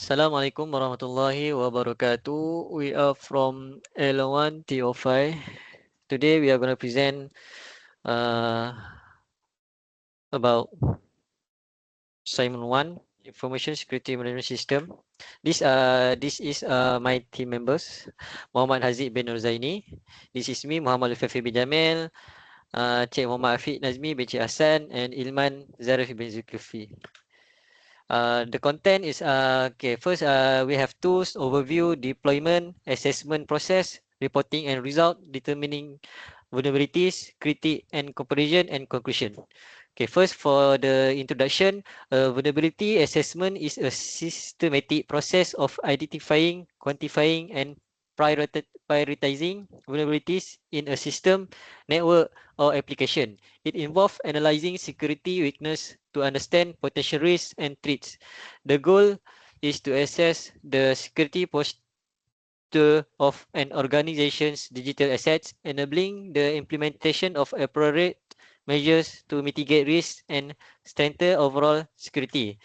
Assalamualaikum warahmatullahi wabarakatuh. We are from L01 T05. Today we are going to present uh, about Simon 1, Information Security Management System. This is my team members, Muhammad Haziq bin NORZAINI. This is me, Muhammad L01 bin JAMIL, Cik Muhammad AFEEQ Nazmi bin Cik HASSAN, and ILMAN ZAREEF bin ZULKIFLI. The content is okay. First, we have tools, overview, deployment, assessment process, reporting and result, determining vulnerabilities, critique and comparison, and conclusion. Okay, first for the introduction, vulnerability assessment is a systematic process of identifying, quantifying, and prioritizing vulnerabilities in a system, network, or application. It involves analyzing security weakness to understand potential risks and threats. The goal is to assess the security posture of an organization's digital assets, enabling the implementation of appropriate measures to mitigate risks and strengthen overall security.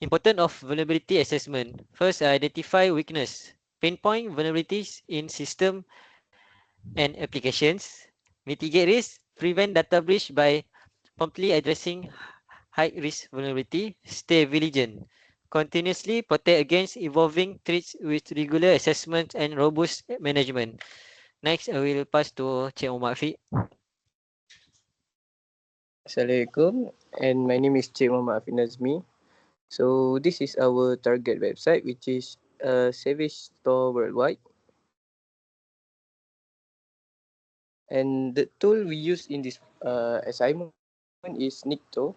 Important of vulnerability assessment. First, identify weakness. Pinpoint vulnerabilities in system and applications. Mitigate risk. Prevent data breach by promptly addressing high risk vulnerability. Stay vigilant. Continuously protect against evolving threats with regular assessment and robust management. Next, I will pass to Cik Omar Fi. Assalamualaikum, and my name is Cik Muhammad Nazmi. So this is our target website, which is Savage Store Worldwide. And the tool we use in this assignment is Nikto.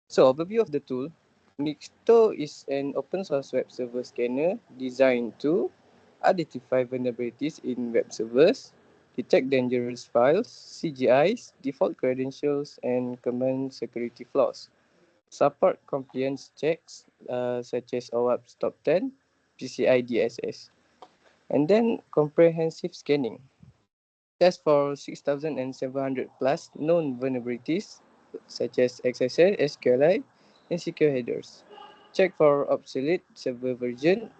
So overview of the tool. Nikto is an open source web server scanner designed to identify vulnerabilities in web servers, detect dangerous files, CGIs, default credentials, and command security flaws. Support compliance checks such as OWASP Top 10, PCI DSS. And then comprehensive scanning. Test for 6,700 plus known vulnerabilities such as XSL, SQLI, and secure headers. Check for obsolete server version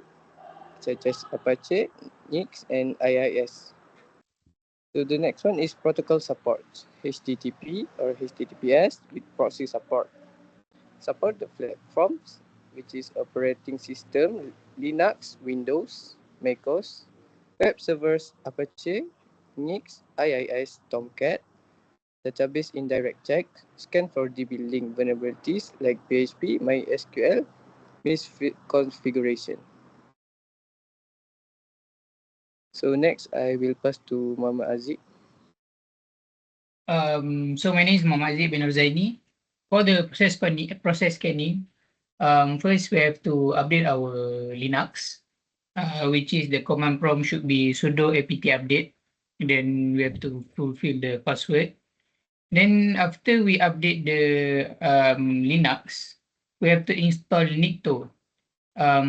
such as Apache, Nix, and IIS. So the next one is protocol support, HTTP or HTTPS with proxy support. Support the platforms, which is operating system, Linux, Windows, macOS, web servers, Apache, Nix, IIS, Tomcat, database indirect check, scan for DB link vulnerabilities like PHP, MySQL, misconfiguration. So next, I will pass to Muhammad Haziq. So my name is Muhammad Haziq bin NORZAINI. For the process scanning, first we have to update our Linux, which is the command prompt should be sudo apt update. And then we have to fulfill the password. Then after we update the Linux, we have to install Nikto. Our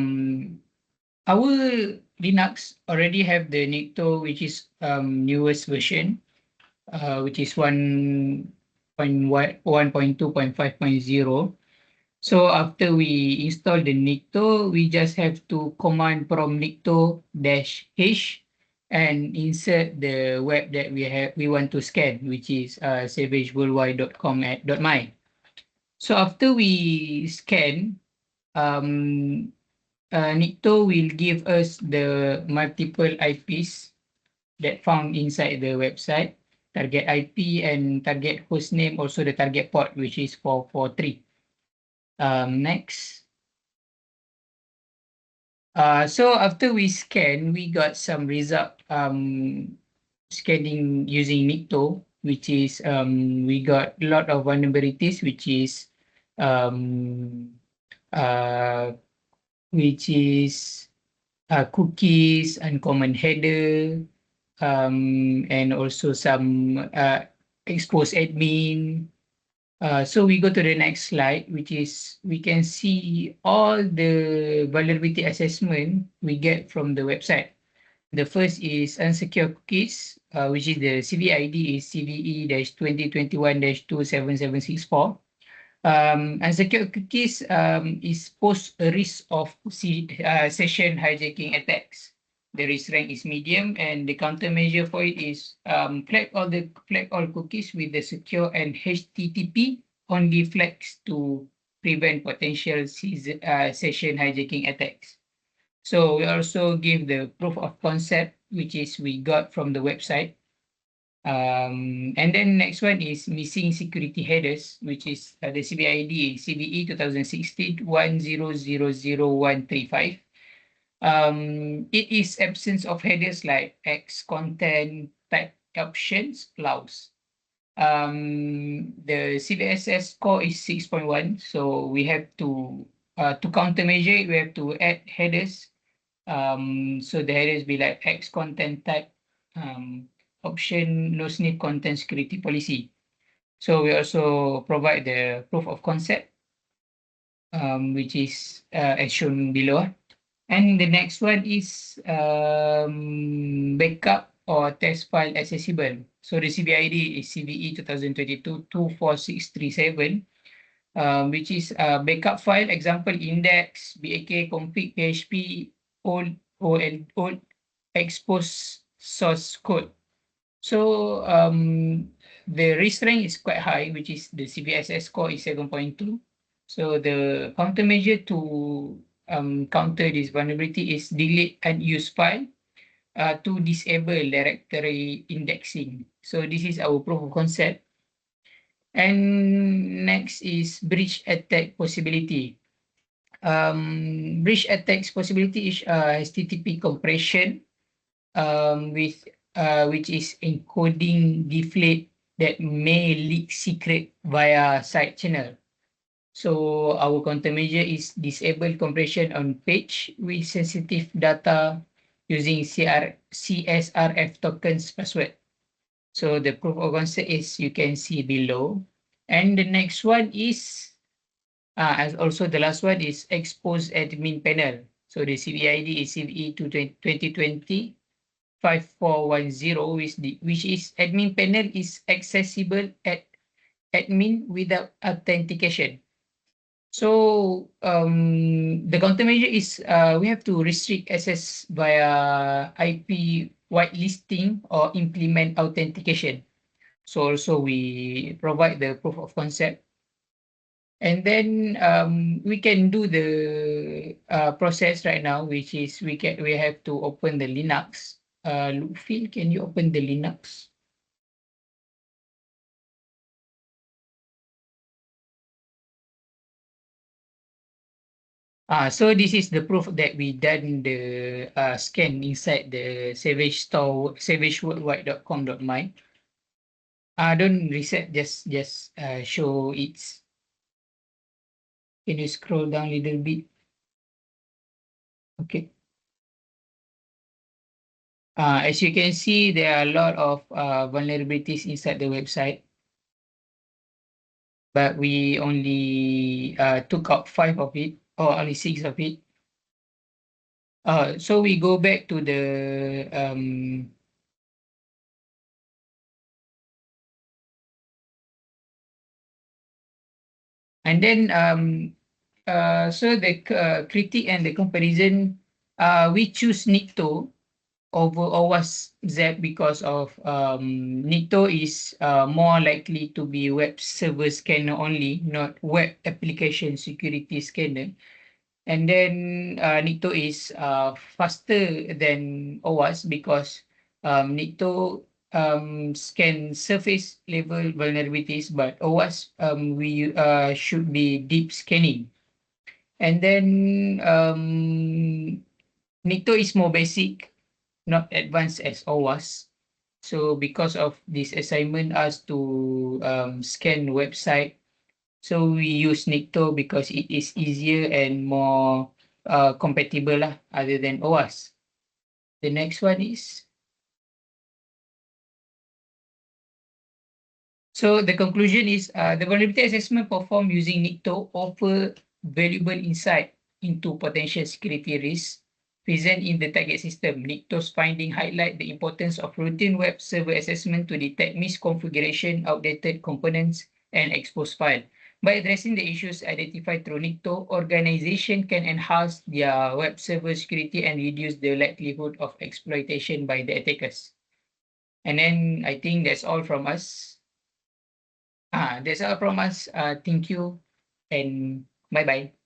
Linux already have the Nikto, which is newest version, which is 1.2.5.0. So after we install the Nikto, we just have to command prompt nikto-h and insert the web that we want to scan, which is savageworldwide.com.my. So after we scan, Nikto will give us the multiple IPs that found inside the website, target IP and target host name, also the target port, which is 443. Next. So after we scan, we got some result scanning using Nikto, which is we got a lot of vulnerabilities, which is cookies, uncommon header, and also some exposed admin. So we go to the next slide, which is we can see all the vulnerability assessment we get from the website. The first is unsecure cookies, which is the CVID is CVE-2021-27764. Unsecured cookies is pose a risk of session hijacking attacks. The risk rank is medium, and the countermeasure for it is flag all cookies with the secure and HTTP only flags to prevent potential session hijacking attacks. So we also give the proof of concept, which is we got from the website. And then next one is missing security headers, which is the CVID CVE 2016-10000135. It is absence of headers like X content type options allows. The CVSS score is 6.1, so we have to countermeasure it, we have to add headers. So the headers be like X content type option no snip content security policy. So we also provide the proof of concept, which is as shown below. And the next one is backup or test file accessible. So the CVID is CVE 2022-24637, which is a backup file, example index, BAK, config, PHP, old expose source code. So the risk rank is quite high, which is the CVSS score is 7.2. So the countermeasure to counter this vulnerability is delete unused file to disable directory indexing. So this is our proof of concept. And next is breach attack possibility. Breach attacks possibility is HTTP compression with which is encoding deflate that may leak secret via side channel. So our countermeasure is disable compression on page with sensitive data using CSRF tokens password. So the proof of concept is you can see below. And the next one is, as also the last one is expose admin panel. So the CVID is CVE 2020 5410, which is admin panel is accessible at admin without authentication. So the countermeasure is we have to restrict access via IP whitelisting or implement authentication. So also we provide the proof of concept. And then we can do the process right now, which is we have to open the Linux. Lutfi, can you open the Linux? So this is the proof that we done the scan inside the Savage store, savageworldwide.com.my. Don't reset, just show its. Can you scroll down a little bit? Okay. As you can see, there are a lot of vulnerabilities inside the website, but we only took out 5 of it, or only 6 of it. So we go back to the and then so the critique and the comparison, we choose Nikto over OWASP ZAP because of Nikto is more likely to be web server scanner only, not web application security scanner. And then Nikto is faster than OWASP because Nikto scan surface level vulnerabilities, but OWASP we should be deep scanning. And then Nikto is more basic, not advanced as OWASP. So because of this assignment us to scan website, so we use Nikto because it is easier and more compatible lah, other than OWASP. The next one is. So the conclusion is the vulnerability assessment performed using Nikto offer valuable insight into potential security risks present in the target system. Nikto's finding highlight the importance of routine web server assessment to detect misconfiguration, outdated components, and exposed file. By addressing the issues identified through NICTO, organization can enhance their web server security and reduce the likelihood of exploitation by the attackers. And then I think that's all from us. That's all from us. Thank you and bye-bye.